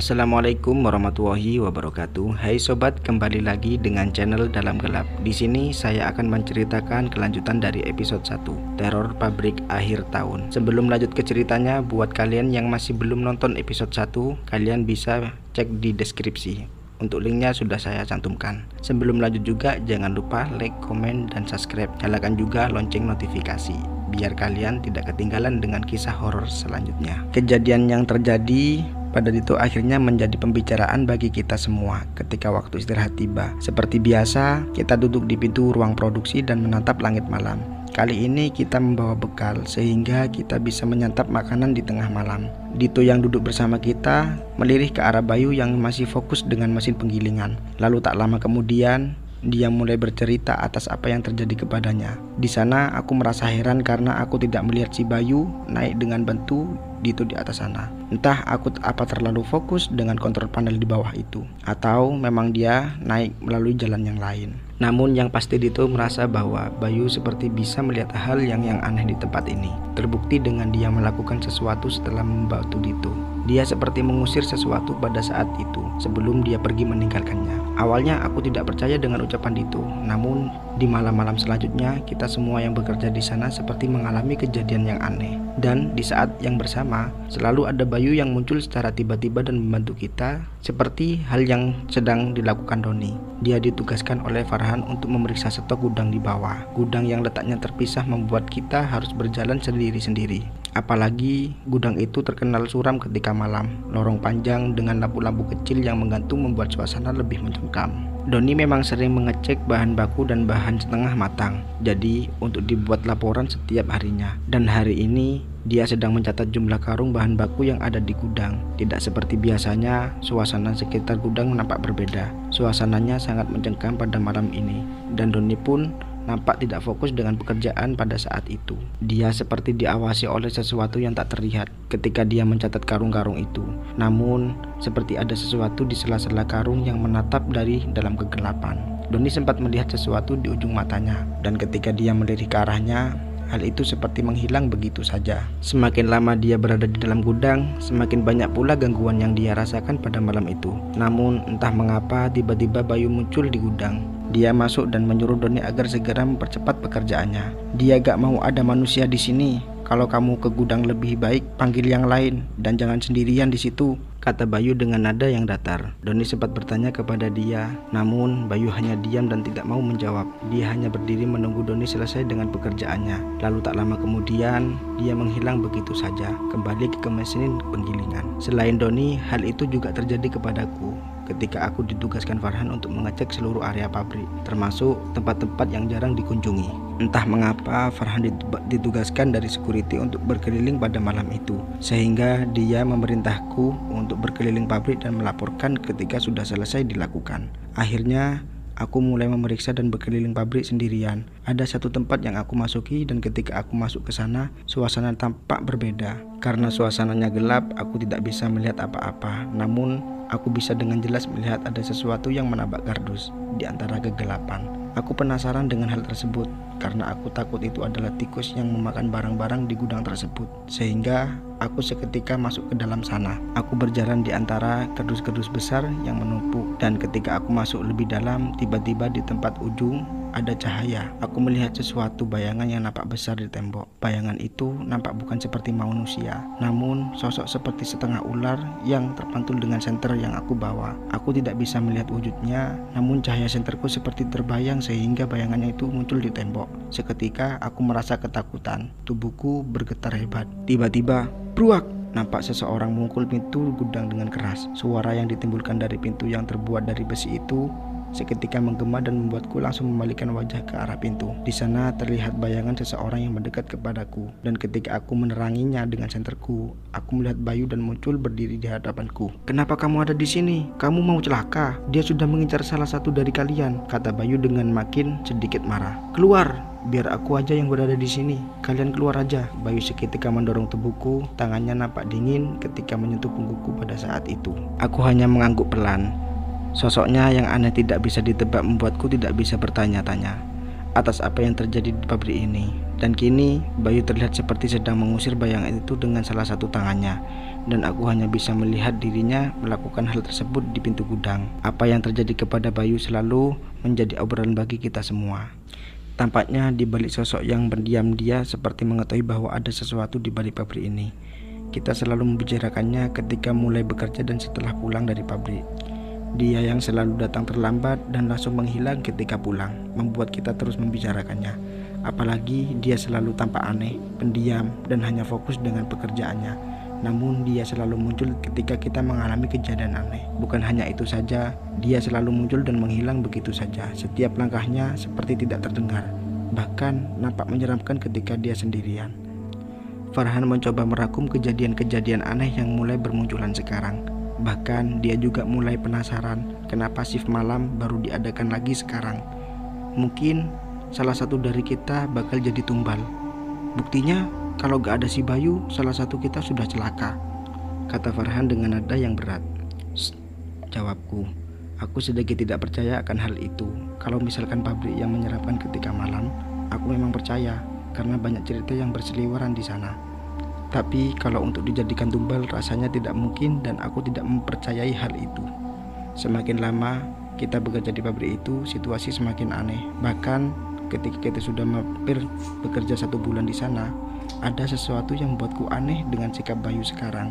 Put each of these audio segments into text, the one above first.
Assalamualaikum warahmatullahi wabarakatuh. Hai sobat, kembali lagi dengan channel Dalam Gelap. Di sini saya akan menceritakan kelanjutan dari episode 1, Teror Pabrik Akhir Tahun. Sebelum lanjut ke ceritanya, buat kalian yang masih belum nonton episode 1, kalian bisa cek di deskripsi. Untuk linknya sudah saya cantumkan. Sebelum lanjut juga, jangan lupa like, komen, dan subscribe. Nyalakan juga lonceng notifikasi biar kalian tidak ketinggalan dengan kisah horor selanjutnya. Kejadian yang terjadi pada itu akhirnya menjadi pembicaraan bagi kita semua ketika waktu istirahat tiba. Seperti biasa, kita duduk di pintu ruang produksi dan menatap langit malam. Kali ini kita membawa bekal sehingga kita bisa menyantap makanan di tengah malam. Dito yang duduk bersama kita melirik ke arah Bayu yang masih fokus dengan mesin penggilingan. Lalu tak lama kemudian, dia mulai bercerita atas apa yang terjadi kepadanya. Di sana aku merasa heran karena aku tidak melihat si Bayu naik dengan bantu Dito di atas sana. Entah aku apa terlalu fokus dengan kontrol panel di bawah itu, atau memang dia naik melalui jalan yang lain. Namun yang pasti Dito merasa bahwa Bayu seperti bisa melihat hal yang aneh di tempat ini. Terbukti dengan dia melakukan sesuatu setelah membantu Dito. Dia seperti mengusir sesuatu pada saat itu sebelum dia pergi meninggalkannya. Awalnya aku tidak percaya dengan ucapan Dito, namun di malam-malam selanjutnya kita semua yang bekerja di sana seperti mengalami kejadian yang aneh. Dan di saat yang bersama selalu ada Bayu yang muncul secara tiba-tiba dan membantu kita, seperti hal yang sedang dilakukan Doni. Dia ditugaskan oleh Farhan untuk memeriksa stok gudang di bawah. Gudang yang letaknya terpisah membuat kita harus berjalan sendiri-sendiri. Apalagi gudang itu terkenal suram ketika malam. Lorong panjang dengan lampu-lampu kecil yang menggantung membuat suasana lebih mencekam. Doni memang sering mengecek bahan baku dan bahan setengah matang, jadi untuk dibuat laporan setiap harinya. Dan hari ini dia sedang mencatat jumlah karung bahan baku yang ada di gudang. Tidak seperti biasanya, suasana sekitar gudang nampak berbeda. Suasananya sangat mencekam pada malam ini, dan Doni pun nampak tidak fokus dengan pekerjaan pada saat itu. Dia seperti diawasi oleh sesuatu yang tak terlihat ketika dia mencatat karung-karung itu. Namun, seperti ada sesuatu di sela-sela karung yang menatap dari dalam kegelapan. Doni sempat melihat sesuatu di ujung matanya, dan ketika dia melirik ke arahnya, hal itu seperti menghilang begitu saja. Semakin lama dia berada di dalam gudang, semakin banyak pula gangguan yang dia rasakan pada malam itu. Namun, entah mengapa tiba-tiba Bayu muncul di gudang. Dia masuk dan menyuruh Doni agar segera mempercepat pekerjaannya. Dia gak mau ada manusia di sini. Kalau kamu ke gudang lebih baik panggil yang lain dan jangan sendirian di situ, kata Bayu dengan nada yang datar. Doni sempat bertanya kepada dia, namun Bayu hanya diam dan tidak mau menjawab. Dia hanya berdiri menunggu Doni selesai dengan pekerjaannya. Lalu tak lama kemudian dia menghilang begitu saja, kembali ke mesin penggilingan. Selain Doni, hal itu juga terjadi kepadaku ketika aku ditugaskan Farhan untuk mengecek seluruh area pabrik, termasuk tempat-tempat yang jarang dikunjungi. Entah mengapa Farhan ditugaskan dari security untuk berkeliling pada malam itu, sehingga dia memerintahku untuk berkeliling pabrik dan melaporkan ketika sudah selesai dilakukan. Akhirnya aku mulai memeriksa dan berkeliling pabrik sendirian. Ada satu tempat yang aku masuki dan ketika aku masuk ke sana, suasana tampak berbeda. Karena suasananya gelap, aku tidak bisa melihat apa-apa. Namun, aku bisa dengan jelas melihat ada sesuatu yang menabrak kardus di antara kegelapan. Aku penasaran dengan hal tersebut karena aku takut itu adalah tikus yang memakan barang-barang di gudang tersebut. Sehingga aku seketika masuk ke dalam sana. Aku berjalan di antara kardus-kardus besar yang menumpuk, dan ketika aku masuk lebih dalam, tiba-tiba di tempat ujung ada cahaya. Aku melihat sesuatu bayangan yang nampak besar di tembok. Bayangan itu nampak bukan seperti manusia, namun sosok seperti setengah ular yang terpantul dengan senter yang aku bawa. Aku tidak bisa melihat wujudnya, namun cahaya senterku seperti terbayang sehingga bayangannya itu muncul di tembok. Seketika aku merasa ketakutan. Tubuhku bergetar hebat. Tiba-tiba, bruak! Nampak seseorang memukul pintu gudang dengan keras. Suara yang ditimbulkan dari pintu yang terbuat dari besi itu seketika menggema dan membuatku langsung membalikkan wajah ke arah pintu. Di sana terlihat bayangan seseorang yang mendekat kepadaku, dan ketika aku meneranginya dengan senterku, aku melihat Bayu dan muncul berdiri di hadapanku. "Kenapa kamu ada di sini? Kamu mau celaka? Dia sudah mengincar salah satu dari kalian," kata Bayu dengan makin sedikit marah. "Keluar!" biar aku aja yang berada di sini. Kalian keluar aja." Bayu seketika mendorong tubuhku, tangannya nampak dingin ketika menyentuh punggungku pada saat itu. Aku hanya mengangguk pelan. Sosoknya yang aneh tidak bisa ditebak membuatku tidak bisa bertanya-tanya atas apa yang terjadi di pabrik ini. Dan kini Bayu terlihat seperti sedang mengusir bayangan itu dengan salah satu tangannya, dan aku hanya bisa melihat dirinya melakukan hal tersebut di pintu gudang. Apa yang terjadi kepada Bayu selalu menjadi obrolan bagi kita semua. Tampaknya di balik sosok yang berdiam, dia seperti mengetahui bahwa ada sesuatu di balik pabrik ini. Kita selalu membicarakannya ketika mulai bekerja dan setelah pulang dari pabrik. Dia yang selalu datang terlambat dan langsung menghilang ketika pulang, membuat kita terus membicarakannya. Apalagi dia selalu tampak aneh, pendiam, dan hanya fokus dengan pekerjaannya. Namun dia selalu muncul ketika kita mengalami kejadian aneh. Bukan hanya itu saja, dia selalu muncul dan menghilang begitu saja. Setiap langkahnya seperti tidak terdengar, bahkan nampak menyeramkan ketika dia sendirian. Farhan mencoba merangkum kejadian-kejadian aneh yang mulai bermunculan sekarang. Bahkan dia juga mulai penasaran kenapa shift malam baru diadakan lagi sekarang. Mungkin salah satu dari kita bakal jadi tumbal. Buktinya kalau gak ada si Bayu, salah satu kita sudah celaka, kata Farhan dengan nada yang berat. "Shh," jawabku. Aku sedikit tidak percaya akan hal itu. Kalau misalkan pabrik yang menyeramkan ketika malam, aku memang percaya karena banyak cerita yang berseliweran di sana. Tapi kalau untuk dijadikan tumbal rasanya tidak mungkin, dan aku tidak mempercayai hal itu. Semakin lama kita bekerja di pabrik itu, situasi semakin aneh. Bahkan ketika kita sudah hampir bekerja 1 bulan di sana, ada sesuatu yang membuatku aneh dengan sikap Bayu sekarang.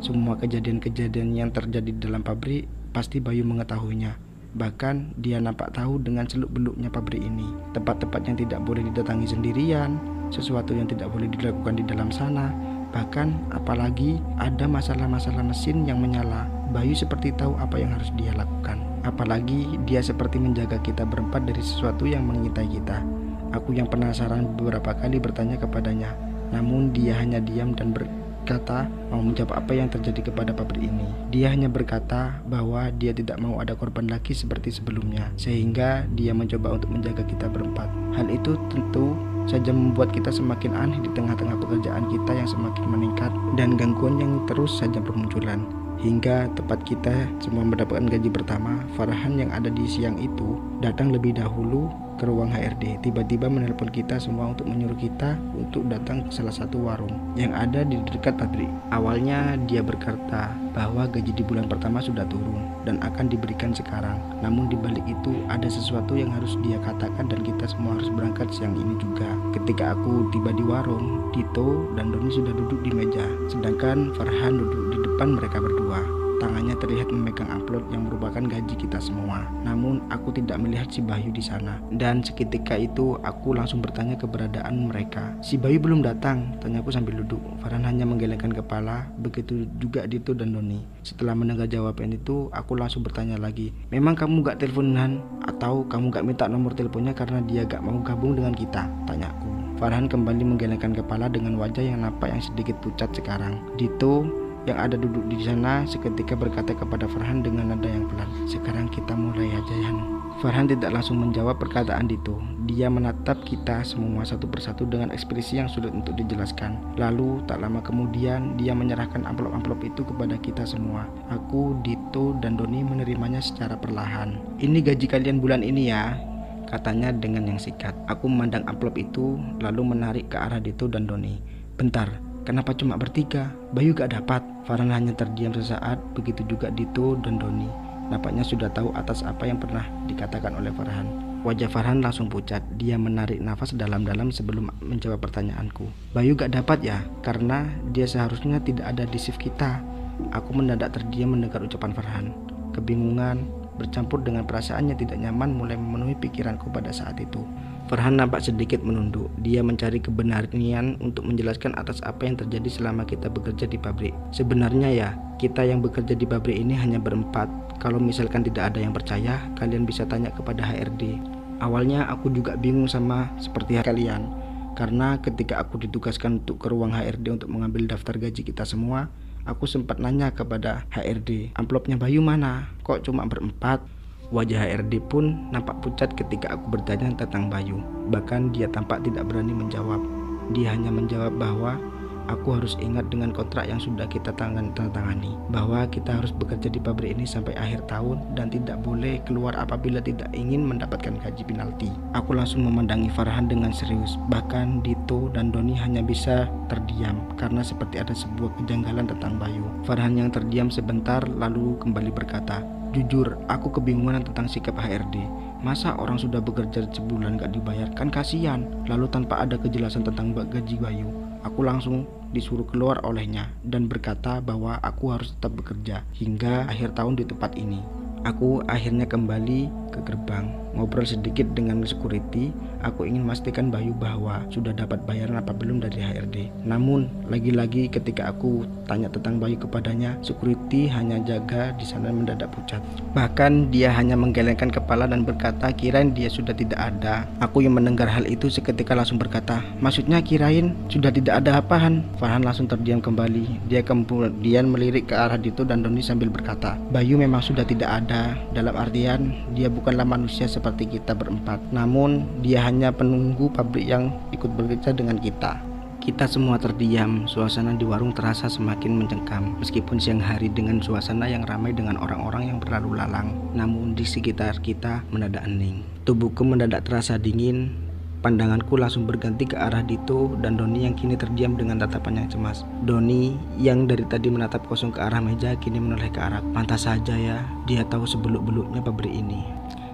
Semua kejadian-kejadian yang terjadi di dalam pabrik pasti Bayu mengetahuinya. Bahkan dia nampak tahu dengan seluk-beluknya pabrik ini. Tempat-tempat yang tidak boleh didatangi sendirian, sesuatu yang tidak boleh dilakukan di dalam sana. Bahkan apalagi ada masalah-masalah mesin yang menyala, Bayu seperti tahu apa yang harus dia lakukan. Apalagi dia seperti menjaga kita berempat dari sesuatu yang mengintai kita. Aku yang penasaran beberapa kali bertanya kepadanya, namun dia hanya diam dan berkata mau menjawab apa yang terjadi kepada pabrik ini. Dia hanya berkata bahwa dia tidak mau ada korban lagi seperti sebelumnya, sehingga dia mencoba untuk menjaga kita berempat. Hal itu tentu saja membuat kita semakin aneh di tengah-tengah pekerjaan kita yang semakin meningkat dan gangguan yang terus saja bermunculan. Hingga tepat kita semua mendapatkan gaji pertama, Farhan yang ada di siang itu datang lebih dahulu ke ruang HRD. Tiba-tiba menelpon kita semua untuk menyuruh kita untuk datang ke salah satu warung yang ada di dekat pabrik. Awalnya dia berkata bahwa gaji di bulan pertama sudah turun dan akan diberikan sekarang. Namun di balik itu ada sesuatu yang harus dia katakan dan kita semua harus berangkat siang ini juga. Ketika aku tiba di warung, Dito dan Doni sudah duduk di meja, sedangkan Farhan duduk di depan mereka berdua. Tangannya terlihat memegang amplop yang merupakan gaji kita semua. Namun aku tidak melihat si Bayu di sana. Dan seketika itu aku langsung bertanya keberadaan mereka. "Si Bayu belum datang?" tanyaku sambil duduk. Farhan hanya menggelengkan kepala, begitu juga Dito dan Doni. Setelah mendengar jawaban itu, aku langsung bertanya lagi, "Memang kamu gak teleponan? Atau kamu gak minta nomor teleponnya karena dia gak mau gabung dengan kita?" tanyaku. Farhan kembali menggelengkan kepala dengan wajah yang nampak yang sedikit pucat sekarang. Dito yang ada duduk di sana seketika berkata kepada Farhan dengan nada yang pelan, "Sekarang kita mulai aja, Yan." Farhan tidak langsung menjawab perkataan Dito. Dia menatap kita semua satu persatu dengan ekspresi yang sulit untuk dijelaskan. Lalu tak lama kemudian dia menyerahkan amplop-amplop itu kepada kita semua. Aku, Dito, dan Doni menerimanya secara perlahan. "Ini gaji kalian bulan ini ya," katanya dengan yang sikat. Aku memandang amplop itu lalu menarik ke arah Dito dan Doni. "Bentar, kenapa cuma bertiga? Bayu gak dapat?" Farhan hanya terdiam sesaat, begitu juga Dito dan Doni. Nampaknya sudah tahu atas apa yang pernah dikatakan oleh Farhan. Wajah Farhan langsung pucat. Dia menarik nafas dalam-dalam sebelum menjawab pertanyaanku. "Bayu gak dapat ya? Karena dia seharusnya tidak ada di shift kita." Aku mendadak terdiam mendengar ucapan Farhan. Kebingungan bercampur dengan perasaan yang tidak nyaman mulai memenuhi pikiranku pada saat itu. Farhan nampak sedikit menunduk. Dia mencari kebenaran untuk menjelaskan atas apa yang terjadi selama kita bekerja di pabrik. "Sebenarnya ya, kita yang bekerja di pabrik ini hanya berempat. Kalau misalkan tidak ada yang percaya, kalian bisa tanya kepada HRD. Awalnya aku juga bingung sama seperti kalian. Karena ketika aku ditugaskan untuk ke ruang HRD untuk mengambil daftar gaji kita semua, aku sempat nanya kepada HRD, 'Amplopnya Bayu mana? Kok cuma berempat?' Wajah HRD pun nampak pucat ketika aku bertanya tentang Bayu. Bahkan dia tampak tidak berani menjawab. Dia hanya menjawab bahwa aku harus ingat dengan kontrak yang sudah kita tangani, bahwa kita harus bekerja di pabrik ini sampai akhir tahun dan tidak boleh keluar apabila tidak ingin mendapatkan gaji penalti. Aku langsung memandangi Farhan dengan serius. Bahkan Dito dan Doni hanya bisa terdiam karena seperti ada sebuah kejanggalan tentang Bayu. Farhan yang terdiam sebentar lalu kembali berkata, "Jujur, aku kebingungan tentang sikap HRD. Masa orang sudah bekerja sebulan gak dibayar, kan kasihan. Lalu tanpa ada kejelasan tentang gaji Bayu, aku langsung disuruh keluar olehnya dan berkata bahwa aku harus tetap bekerja hingga akhir tahun di tempat ini." Aku akhirnya kembali ke gerbang, ngobrol sedikit dengan security. Aku ingin memastikan Bayu bahwa sudah dapat bayaran apa belum dari HRD. Namun lagi-lagi ketika aku tanya tentang Bayu kepadanya, security hanya jaga di sana mendadak pucat. Bahkan dia hanya menggelengkan kepala dan berkata kirain dia sudah tidak ada. Aku yang mendengar hal itu seketika langsung berkata, "Maksudnya kirain sudah tidak ada apaan?" Farhan langsung terdiam kembali. Dia kemudian melirik ke arah Dito dan Doni sambil berkata, "Bayu memang sudah tidak ada. Dalam artian dia bukanlah manusia seperti kita berempat. Namun dia hanya penunggu pabrik yang ikut bekerja dengan kita." Kita semua terdiam. Suasana di warung terasa semakin mencekam. Meskipun siang hari dengan suasana yang ramai dengan orang-orang yang berlalu lalang, namun di sekitar kita mendadak hening. Tubuhku mendadak terasa dingin. Pandanganku langsung berganti ke arah Dito dan Doni yang kini terdiam dengan tatapan yang cemas. Doni yang dari tadi menatap kosong ke arah meja kini menoleh ke arah. Pantas saja ya, dia tahu sebeluk-beluknya pabrik ini.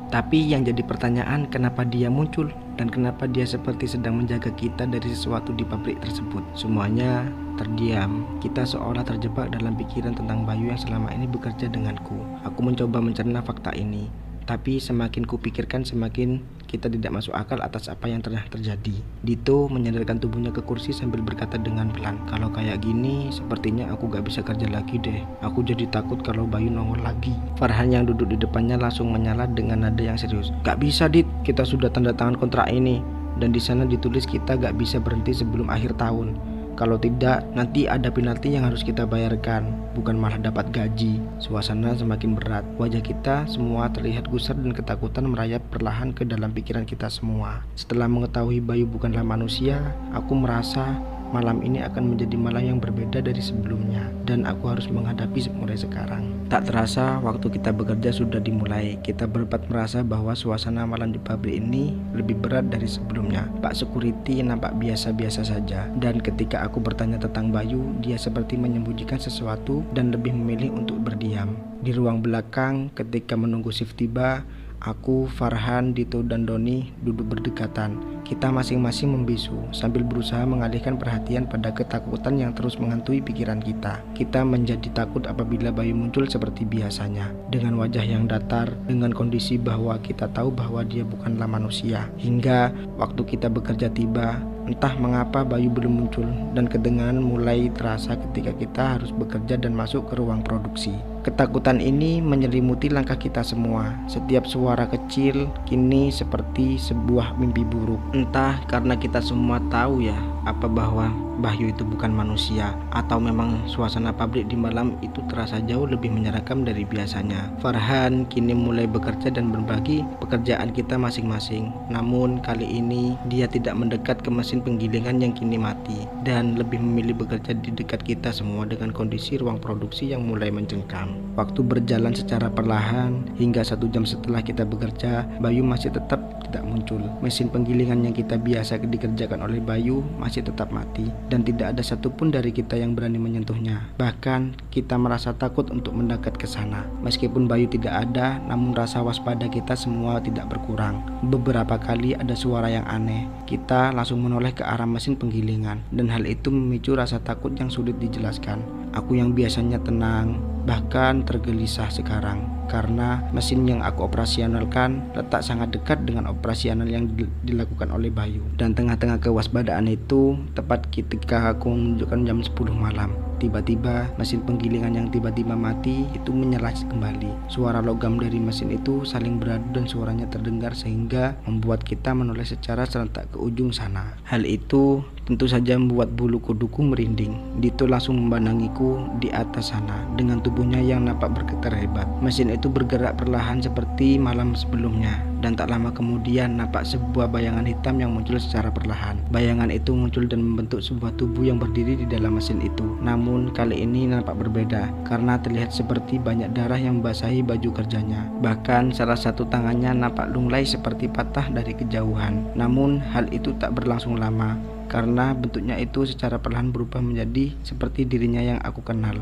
Tapi yang jadi pertanyaan, kenapa dia muncul dan kenapa dia seperti sedang menjaga kita dari sesuatu di pabrik tersebut. Semuanya terdiam. Kita seolah terjebak dalam pikiran tentang Bayu yang selama ini bekerja denganku. Aku mencoba mencerna fakta ini. Tapi semakin kupikirkan semakin kita tidak masuk akal atas apa yang telah terjadi. Dito menyandarkan tubuhnya ke kursi sambil berkata dengan pelan, "Kalau kayak gini sepertinya aku gak bisa kerja lagi deh. Aku jadi takut kalau Bayu nongol lagi." Farhan yang duduk di depannya langsung menyala dengan nada yang serius, "Gak bisa Dit, kita sudah tanda tangan kontrak ini. Dan di sana ditulis kita gak bisa berhenti sebelum akhir tahun. Kalau tidak, nanti ada penalti yang harus kita bayarkan, bukan malah dapat gaji." Suasana semakin berat. Wajah kita semua terlihat gusar dan ketakutan merayap perlahan ke dalam pikiran kita semua. Setelah mengetahui Bayu bukanlah manusia, aku merasa malam ini akan menjadi malam yang berbeda dari sebelumnya, dan aku harus menghadapi mulai sekarang. Tak terasa waktu kita bekerja sudah dimulai. Kita berempat merasa bahwa suasana malam di pabrik ini lebih berat dari sebelumnya. Pak Security nampak biasa-biasa saja, dan ketika aku bertanya tentang Bayu, dia seperti menyembunyikan sesuatu dan lebih memilih untuk berdiam. Di ruang belakang ketika menunggu shift tiba, aku, Farhan, Dito, dan Doni duduk berdekatan. Kita masing-masing membisu sambil berusaha mengalihkan perhatian pada ketakutan yang terus menghantui pikiran kita. Kita menjadi takut apabila Bayu muncul seperti biasanya, dengan wajah yang datar, dengan kondisi bahwa kita tahu bahwa dia bukanlah manusia. Hingga waktu kita bekerja tiba, entah mengapa Bayu belum muncul, dan kedengaran mulai terasa ketika kita harus bekerja dan masuk ke ruang produksi. Ketakutan ini menyelimuti langkah kita semua. Setiap suara kecil kini seperti sebuah mimpi buruk. Entah karena kita semua tahu ya apa bahwa Bayu itu bukan manusia, atau memang suasana pabrik di malam itu terasa jauh lebih menyeramkan dari biasanya. Farhan kini mulai bekerja dan berbagi pekerjaan kita masing-masing. Namun kali ini dia tidak mendekat ke mesin penggilingan yang kini mati, dan lebih memilih bekerja di dekat kita semua dengan kondisi ruang produksi yang mulai mencengkam. Waktu berjalan secara perlahan hingga 1 jam setelah kita bekerja, Bayu masih tetap tidak muncul. Mesin penggilingan yang kita biasa dikerjakan oleh Bayu masih tetap mati, dan tidak ada satupun dari kita yang berani menyentuhnya. Bahkan kita merasa takut untuk mendekat ke sana. Meskipun Bayu tidak ada, namun rasa waspada kita semua tidak berkurang. Beberapa kali ada suara yang aneh. Kita langsung menoleh ke arah mesin penggilingan, dan hal itu memicu rasa takut yang sulit dijelaskan. Aku yang biasanya tenang bahkan tergelisah sekarang karena mesin yang aku operasionalkan letak sangat dekat dengan operasional yang dilakukan oleh Bayu. Dan tengah-tengah kewaspadaan itu, tepat ketika aku menunjukkan jam 10 malam, tiba-tiba mesin penggilingan yang tiba-tiba mati itu menyala kembali. Suara logam dari mesin itu saling beradu dan suaranya terdengar sehingga membuat kita menoleh secara serentak ke ujung sana. Hal itu tentu saja membuat bulu kuduku merinding. Dito langsung memandangiku di atas sana dengan tubuh tubuhnya yang nampak bergetar hebat. Mesin itu bergerak perlahan seperti malam sebelumnya, dan tak lama kemudian nampak sebuah bayangan hitam yang muncul secara perlahan. Bayangan itu muncul dan membentuk sebuah tubuh yang berdiri di dalam mesin itu. Namun kali ini nampak berbeda karena terlihat seperti banyak darah yang membasahi baju kerjanya. Bahkan salah satu tangannya nampak lunglai seperti patah dari kejauhan. Namun hal itu tak berlangsung lama karena bentuknya itu secara perlahan berubah menjadi seperti dirinya yang aku kenal.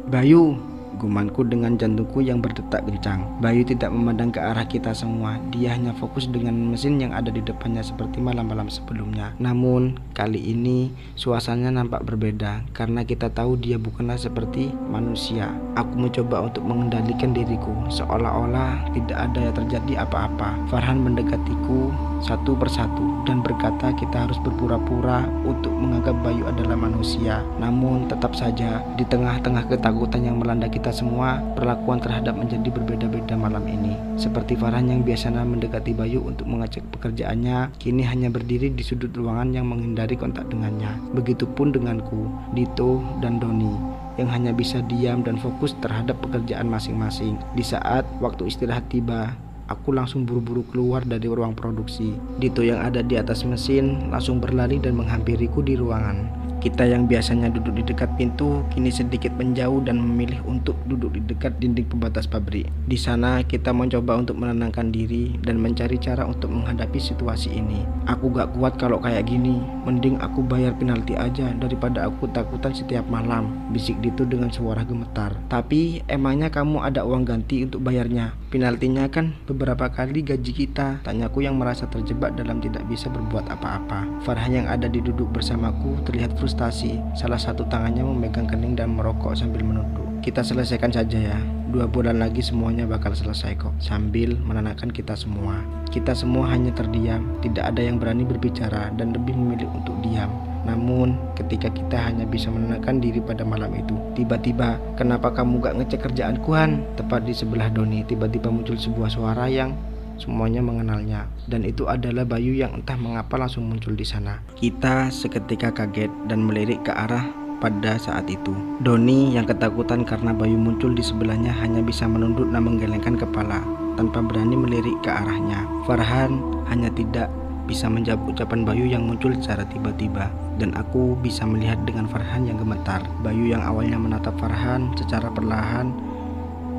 "Bayu!" gumanku dengan jantungku yang berdetak kencang. Bayu tidak memandang ke arah kita semua. Dia hanya fokus dengan mesin yang ada di depannya seperti malam-malam sebelumnya. Namun kali ini suasananya nampak berbeda karena kita tahu dia bukanlah seperti manusia. Aku mencoba untuk mengendalikan diriku seolah-olah tidak ada yang terjadi apa-apa. Farhan mendekatiku satu persatu dan berkata kita harus berpura-pura untuk menganggap Bayu adalah manusia. Namun tetap saja di tengah-tengah ketakutan yang melanda kita semua, perlakuan terhadap menjadi berbeda-beda malam ini. Seperti Farhan yang biasanya mendekati Bayu untuk mengecek pekerjaannya, kini hanya berdiri di sudut ruangan yang menghindari kontak dengannya. Begitupun denganku, Dito dan Doni yang hanya bisa diam dan fokus terhadap pekerjaan masing-masing. Di saat waktu istirahat tiba, aku langsung buru-buru keluar dari ruang produksi. Dito yang ada di atas mesin langsung berlari dan menghampiriku di ruangan. Kita yang biasanya duduk di dekat pintu kini sedikit menjauh dan memilih untuk duduk di dekat dinding pembatas pabrik. Di sana kita mencoba untuk menenangkan diri dan mencari cara untuk menghadapi situasi ini. "Aku gak kuat kalau kayak gini. Mending aku bayar penalti aja daripada aku takutan setiap malam," bisik Dito dengan suara gemetar. "Tapi emangnya kamu ada uang ganti untuk bayarnya? Penaltinya kan beberapa kali gaji kita," tanyaku yang merasa terjebak dalam tidak bisa berbuat apa-apa. Farhan yang ada di duduk bersamaku terlihat frustasi. Salah satu tangannya memegang kening dan merokok sambil menunduk. "Kita selesaikan saja ya. 2 bulan lagi semuanya bakal selesai kok," sambil menenangkan kita semua. Kita semua hanya terdiam, tidak ada yang berani berbicara dan lebih memilih untuk diam. Namun ketika kita hanya bisa menenangkan diri pada malam itu, tiba-tiba, "Kenapa kamu gak ngecek kerjaanku, Han?" Tepat di sebelah Doni tiba-tiba muncul sebuah suara yang semuanya mengenalnya, dan itu adalah Bayu yang entah mengapa langsung muncul di sana. Kita seketika kaget dan melirik ke arah pada saat itu. Doni yang ketakutan karena Bayu muncul di sebelahnya hanya bisa menunduk dan menggelengkan kepala tanpa berani melirik ke arahnya. Farhan hanya tidak bisa menjawab ucapan Bayu yang muncul secara tiba-tiba, dan aku bisa melihat dengan Farhan yang gemetar. Bayu yang awalnya menatap Farhan secara perlahan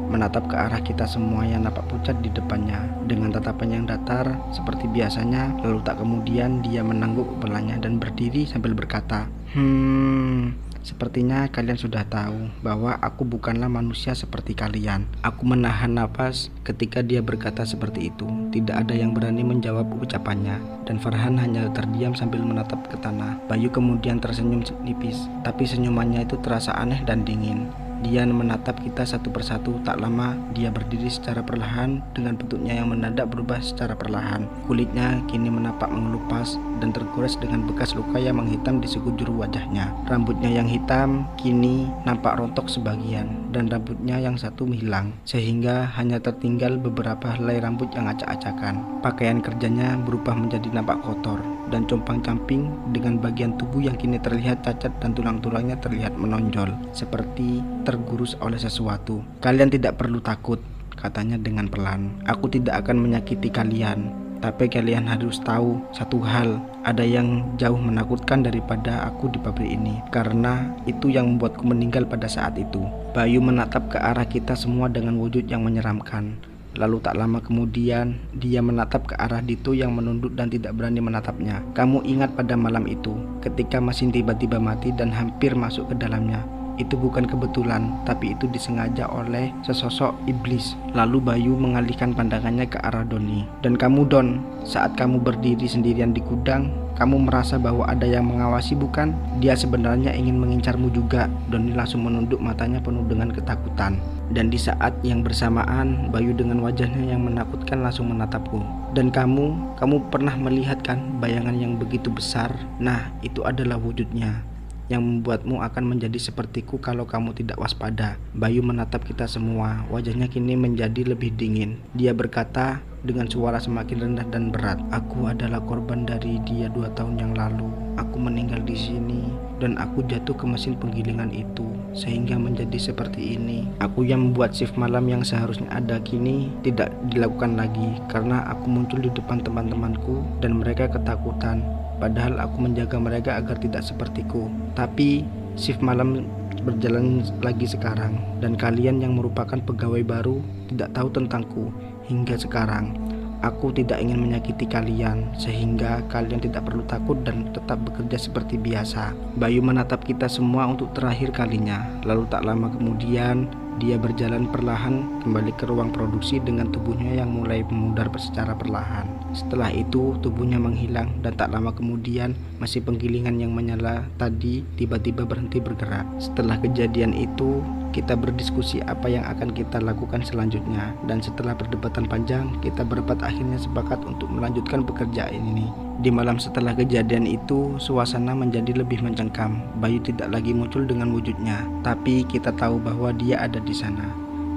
menatap ke arah kita semua yang nampak pucat di depannya dengan tatapan yang datar seperti biasanya. Lalu tak kemudian dia menangguk kepalanya dan berdiri sambil berkata, "Sepertinya kalian sudah tahu bahwa aku bukanlah manusia seperti kalian." Aku menahan napas ketika dia berkata seperti itu. Tidak ada yang berani menjawab ucapannya, dan Farhan hanya terdiam sambil menatap ke tanah. Bayu kemudian tersenyum nipis, tapi senyumannya itu terasa aneh dan dingin. Dia menatap kita satu persatu. Tak lama dia berdiri secara perlahan dengan bentuknya yang mendadak berubah secara perlahan. Kulitnya kini menampak mengelupas dan tergores dengan bekas luka yang menghitam di sekujur wajahnya. Rambutnya yang hitam kini nampak rontok sebagian dan rambutnya yang satu hilang, sehingga hanya tertinggal beberapa helai rambut yang acak-acakan. Pakaian kerjanya berubah menjadi nampak kotor dan compang-camping dengan bagian tubuh yang kini terlihat cacat dan tulang-tulangnya terlihat menonjol seperti tergurus oleh sesuatu. "Kalian tidak perlu takut," katanya dengan pelan. "Aku tidak akan menyakiti kalian. Tapi kalian harus tahu satu hal, ada yang jauh menakutkan daripada aku di pabrik ini, karena itu yang membuatku meninggal pada saat itu." Bayu menatap ke arah kita semua dengan wujud yang menyeramkan. Lalu tak lama kemudian dia menatap ke arah Dito yang menunduk dan tidak berani menatapnya. "Kamu ingat pada malam itu ketika mesin tiba-tiba mati dan hampir masuk ke dalamnya? Itu bukan kebetulan, tapi itu disengaja oleh sesosok iblis." Lalu Bayu mengalihkan pandangannya ke arah Doni. "Dan kamu, Don, saat kamu berdiri sendirian di gudang, kamu merasa bahwa ada yang mengawasi, bukan? Dia sebenarnya ingin mengincarmu juga." Doni langsung menunduk matanya penuh dengan ketakutan. Dan di saat yang bersamaan, Bayu dengan wajahnya yang menakutkan langsung menatapku. "Dan kamu pernah melihat kan bayangan yang begitu besar? Nah, itu adalah wujudnya yang membuatmu akan menjadi sepertiku kalau kamu tidak waspada." Bayu menatap kita semua, wajahnya kini menjadi lebih dingin. Dia berkata dengan suara semakin rendah dan berat, "Aku adalah korban dari dia 2 tahun yang lalu. Aku meninggal di sini dan aku jatuh ke mesin penggilingan itu. sehingga menjadi seperti ini. Aku yang membuat shift malam yang seharusnya ada kini tidak dilakukan lagi karena aku muncul di depan teman-temanku dan mereka ketakutan. Padahal aku menjaga mereka agar tidak sepertiku. Tapi shift malam berjalan lagi sekarang dan kalian yang merupakan pegawai baru tidak tahu tentangku hingga sekarang. Aku tidak ingin menyakiti kalian sehingga kalian tidak perlu takut dan tetap bekerja seperti biasa. Bayu menatap kita semua untuk terakhir kalinya. Lalu tak lama kemudian dia berjalan perlahan kembali ke ruang produksi dengan tubuhnya yang mulai memudar secara perlahan. Setelah itu tubuhnya menghilang dan tak lama kemudian mesin penggilingan yang menyala tadi tiba-tiba berhenti bergerak. Setelah kejadian itu kita berdiskusi apa yang akan kita lakukan selanjutnya, dan setelah perdebatan panjang kita berempat akhirnya sepakat untuk melanjutkan pekerjaan ini. Di malam setelah kejadian itu suasana menjadi lebih mencengkam. Bayu tidak lagi muncul dengan wujudnya, tapi kita tahu bahwa dia ada di sana.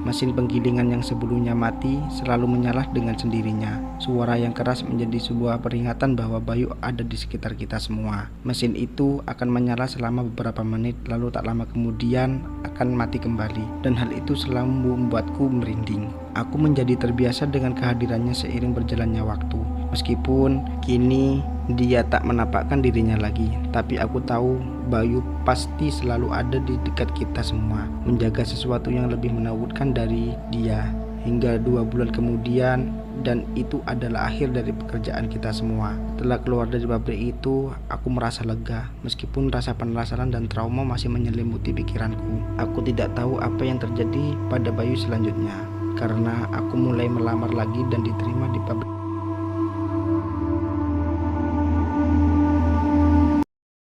Mesin penggilingan yang sebelumnya mati selalu menyala dengan sendirinya. Suara yang keras menjadi sebuah peringatan bahwa Bayu ada di sekitar kita semua. Mesin itu akan menyala selama beberapa menit, lalu tak lama kemudian akan mati kembali. Dan hal itu selalu membuatku merinding. Aku menjadi terbiasa dengan kehadirannya seiring berjalannya waktu. Meskipun kini dia tak menampakkan dirinya lagi, tapi aku tahu Bayu pasti selalu ada di dekat kita semua, menjaga sesuatu yang lebih menakutkan dari dia. Hingga 2 bulan kemudian, dan itu adalah akhir dari pekerjaan kita semua. Setelah keluar dari pabrik itu, aku merasa lega, meskipun rasa penasaran dan trauma masih menyelimuti pikiranku. Aku tidak tahu apa yang terjadi pada Bayu selanjutnya, karena aku mulai melamar lagi dan diterima di pabrik